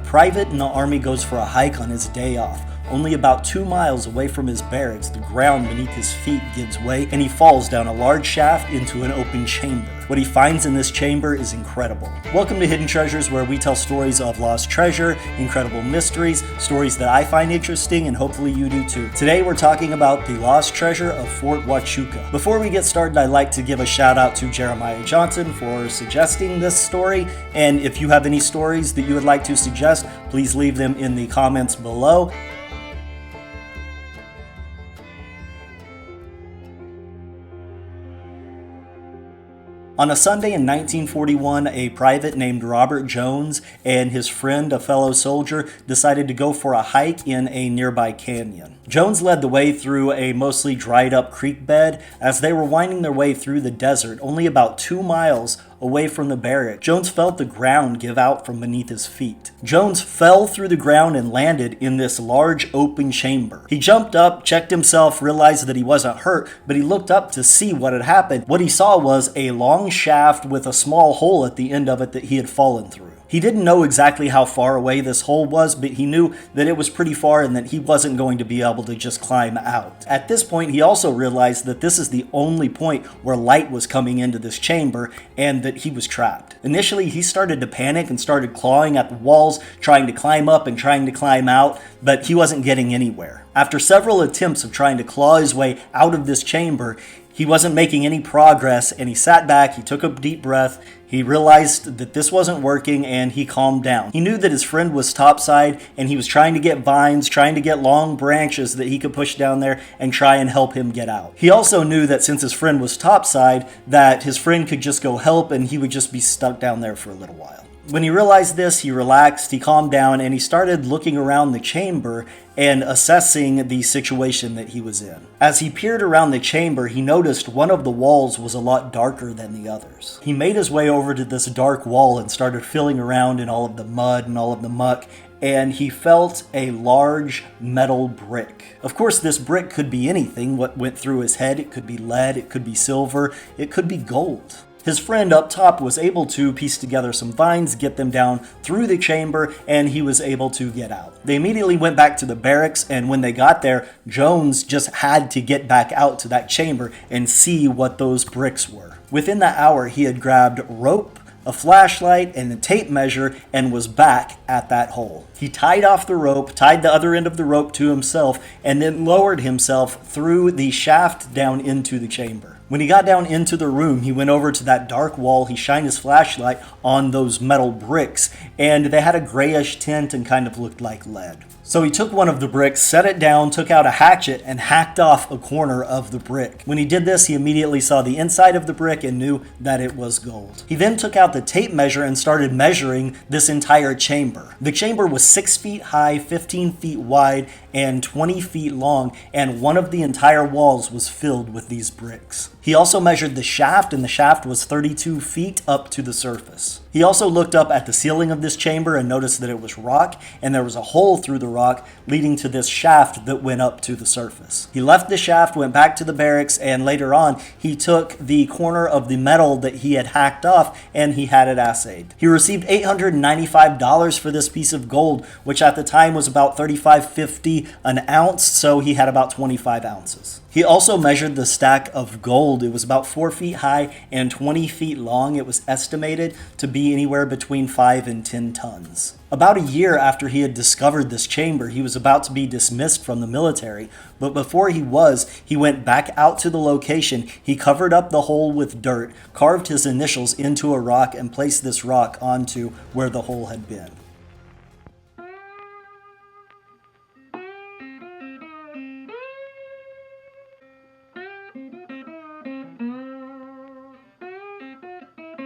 private in the army goes for a hike on his day off. Only about 2 miles away from his barracks, the ground beneath his feet gives way and he falls down a large shaft into an open chamber. What he finds in this chamber is incredible. Welcome to Hidden Treasures, where we tell stories of lost treasure, incredible mysteries, stories that I find interesting and hopefully you do too. Today we're talking about the lost treasure of Fort Huachuca. Before we get started, I'd like to give a shout out to Jeremiah Johnson for suggesting this story, and if you have any stories that you would like to suggest, please leave them in the comments below. On a Sunday in 1941, a private named Robert Jones and his friend, a fellow soldier, decided to go for a hike in a nearby canyon. Jones led the way through a mostly dried up creek bed. As they were winding their way through the desert, only about 2 miles away from the barrack, Jones felt the ground give out from beneath his feet. Jones fell through the ground and landed in this large open chamber. He jumped up, checked himself, realized that he wasn't hurt, but he looked up to see what had happened. What he saw was a long shaft with a small hole at the end of it that he had fallen through. He didn't know exactly how far away this hole was, but he knew that it was pretty far and that he wasn't going to be able to just climb out. At this point, he also realized that this is the only point where light was coming into this chamber and that he was trapped. Initially, he started to panic and started clawing at the walls, trying to climb up and trying to climb out, but he wasn't getting anywhere. After several attempts of trying to claw his way out of this chamber, he wasn't making any progress, and he sat back, he took a deep breath, he realized that this wasn't working, and he calmed down. He knew that his friend was topside, and he was trying to get vines, trying to get long branches that he could push down there and try and help him get out. He also knew that since his friend was topside, that his friend could just go help, and he would just be stuck down there for a little while. When he realized this, he relaxed, he calmed down, and he started looking around the chamber and assessing the situation that he was in. As he peered around the chamber, he noticed one of the walls was a lot darker than the others. He made his way over to this dark wall and started feeling around in all of the mud and all of the muck, and he felt a large metal brick. Of course, this brick could be anything. What went through his head, it could be lead, it could be silver, it could be gold. His friend up top was able to piece together some vines, get them down through the chamber, and he was able to get out. They immediately went back to the barracks, and when they got there, Jones just had to get back out to that chamber and see what those bricks were. Within that hour, he had grabbed rope, a flashlight, and a tape measure, and was back at that hole. He tied off the rope, tied the other end of the rope to himself, and then lowered himself through the shaft down into the chamber. When he got down into the room, he went over to that dark wall, he shined his flashlight on those metal bricks, and they had a grayish tint and kind of looked like lead. So he took one of the bricks, set it down, took out a hatchet, and hacked off a corner of the brick. When he did this, he immediately saw the inside of the brick and knew that it was gold. He then took out the tape measure and started measuring this entire chamber. The chamber was 6 feet high, 15 feet wide, and 20 feet long, and one of the entire walls was filled with these bricks. He also measured the shaft, and the shaft was 32 feet up to the surface. He also looked up at the ceiling of this chamber and noticed that it was rock, and there was a hole through the rock leading to this shaft that went up to the surface. He left the shaft, went back to the barracks, and later on, he took the corner of the metal that he had hacked off and he had it assayed. He received $895 for this piece of gold, which at the time was about $35.50 an ounce, so he had about 25 ounces. He also measured the stack of gold. It was about 4 feet high and 20 feet long. It was estimated to be anywhere between 5 and 10 tons. About a year after he had discovered this chamber, he was about to be dismissed from the military, but before he went back out to the location. He covered up the hole with dirt, carved his initials into a rock, and placed this rock onto where the hole had been.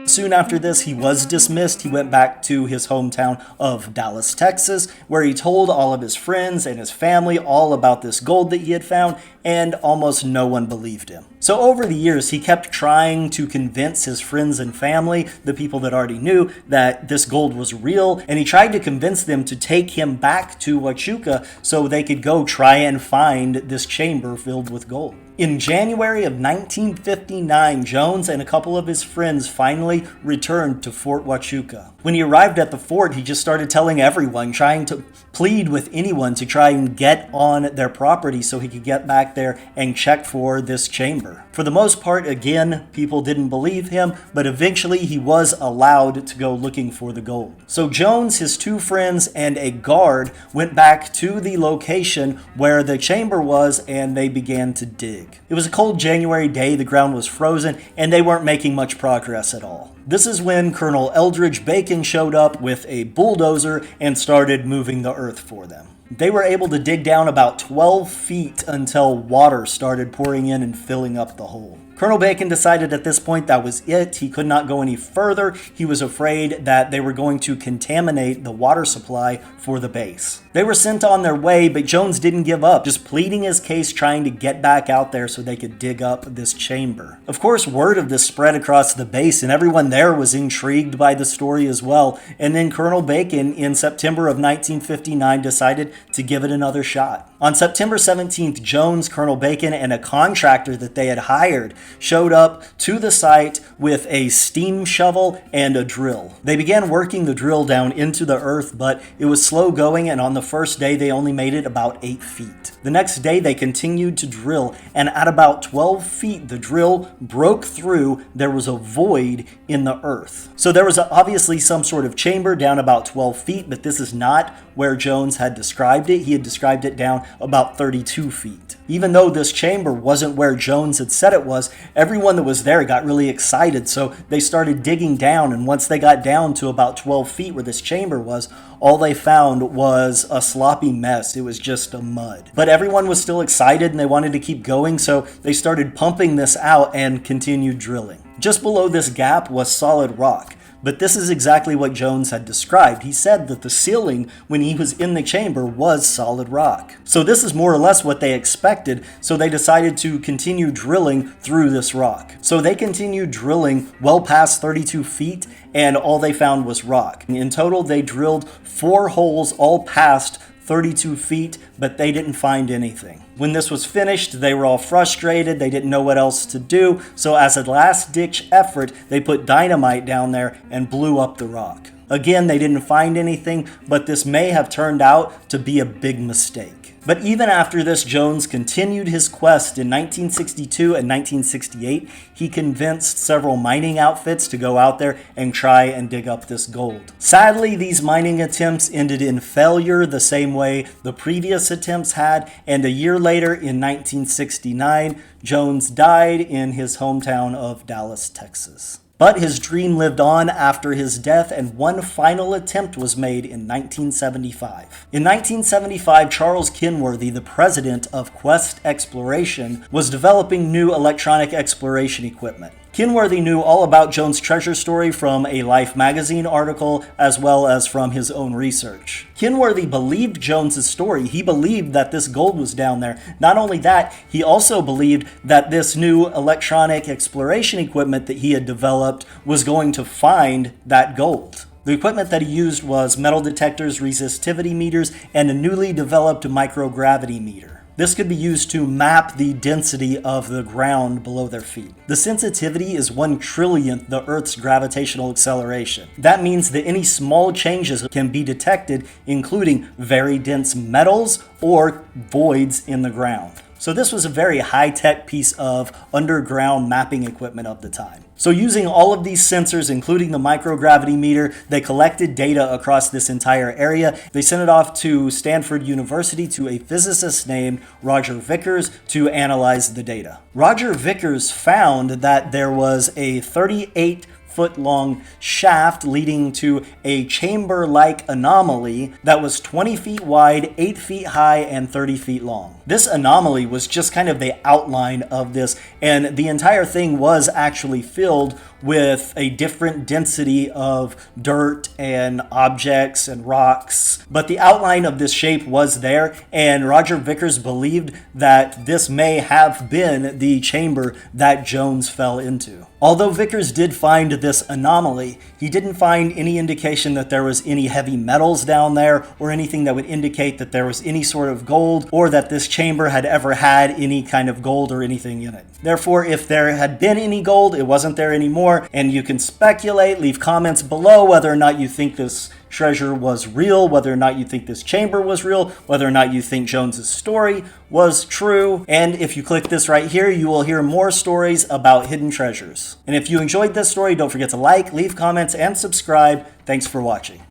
Soon after this, he was dismissed. He went back to his hometown of Dallas, Texas, where he told all of his friends and his family all about this gold that he had found, and almost no one believed him. So over the years, he kept trying to convince his friends and family, the people that already knew, that this gold was real, and he tried to convince them to take him back to Huachuca so they could go try and find this chamber filled with gold. In January of 1959, Jones and a couple of his friends finally returned to Fort Huachuca. When he arrived at the fort, he just started telling everyone, trying to plead with anyone to try and get on their property so he could get back there and check for this chamber. For the most part, again, people didn't believe him, but eventually he was allowed to go looking for the gold. So Jones, his two friends, and a guard went back to the location where the chamber was, and they began to dig. It was a cold January day, the ground was frozen, and they weren't making much progress at all. This is when Colonel Eldridge Bacon showed up with a bulldozer and started moving the earth for them. They were able to dig down about 12 feet until water started pouring in and filling up the hole. Colonel Bacon decided at this point that was it. He could not go any further. He was afraid that they were going to contaminate the water supply for the base. They were sent on their way, but Jones didn't give up, just pleading his case, trying to get back out there so they could dig up this chamber. Of course, word of this spread across the base, and everyone there was intrigued by the story as well. And then Colonel Bacon, in September of 1959, decided to give it another shot. On September 17th, Jones, Colonel Bacon, and a contractor that they had hired showed up to the site with a steam shovel and a drill. They began working the drill down into the earth, but it was slow going, and on the first day they only made it about 8 feet. The next day they continued to drill, and at about 12 feet the drill broke through. There was a void in the earth. So there was obviously some sort of chamber down about 12 feet, but this is not where Jones had described it. He had described it down about 32 feet. Even though this chamber wasn't where Jones had said it was, everyone that was there got really excited, so they started digging down, and once they got down to about 12 feet where this chamber was, all they found was a sloppy mess. It was just a mud. But everyone was still excited and they wanted to keep going, so they started pumping this out and continued drilling. Just below this gap was solid rock. But this is exactly what Jones had described. He said that the ceiling, when he was in the chamber, was solid rock. So this is more or less what they expected, so they decided to continue drilling through this rock. So they continued drilling well past 32 feet, and all they found was rock. In total, they drilled 4 holes all past 32 feet, but they didn't find anything. When this was finished, they were all frustrated. They didn't know what else to do. So as a last-ditch effort, they put dynamite down there and blew up the rock. Again, they didn't find anything, but this may have turned out to be a big mistake. But even after this, Jones continued his quest. In 1962 and 1968, he convinced several mining outfits to go out there and try and dig up this gold. Sadly, these mining attempts ended in failure the same way the previous attempts had, and a year later, in 1969, Jones died in his hometown of Dallas, Texas. But his dream lived on after his death, and one final attempt was made in 1975. In 1975, Charles Kenworthy, the president of Quest Exploration, was developing new electronic exploration equipment. Kenworthy knew all about Jones' treasure story from a Life magazine article as well as from his own research. Kenworthy believed Jones' story. He believed that this gold was down there. Not only that, he also believed that this new electronic exploration equipment that he had developed was going to find that gold. The equipment that he used was metal detectors, resistivity meters, and a newly developed microgravity meter. This could be used to map the density of the ground below their feet. The sensitivity is 1/1,000,000th the Earth's gravitational acceleration. That means that any small changes can be detected, including very dense metals or voids in the ground. So this was a very high-tech piece of underground mapping equipment of the time. So using all of these sensors, including the microgravity meter, they collected data across this entire area. They sent it off to Stanford University to a physicist named Roger Vickers to analyze the data. Roger Vickers found that there was a 38-foot-long shaft leading to a chamber-like anomaly that was 20 feet wide, 8 feet high, and 30 feet long. This anomaly was just kind of the outline of this, and the entire thing was actually filled with a different density of dirt and objects and rocks. But the outline of this shape was there, and Roger Vickers believed that this may have been the chamber that Jones fell into. Although Vickers did find this anomaly, he didn't find any indication that there was any heavy metals down there or anything that would indicate that there was any sort of gold or that this chamber had ever had any kind of gold or anything in it. Therefore, if there had been any gold, it wasn't there anymore, and you can speculate, leave comments below whether or not you think this treasure was real, whether or not you think this chamber was real, whether or not you think Jones's story was true. And if you click this right here, you will hear more stories about hidden treasures. And if you enjoyed this story, don't forget to like, leave comments, and subscribe. Thanks for watching.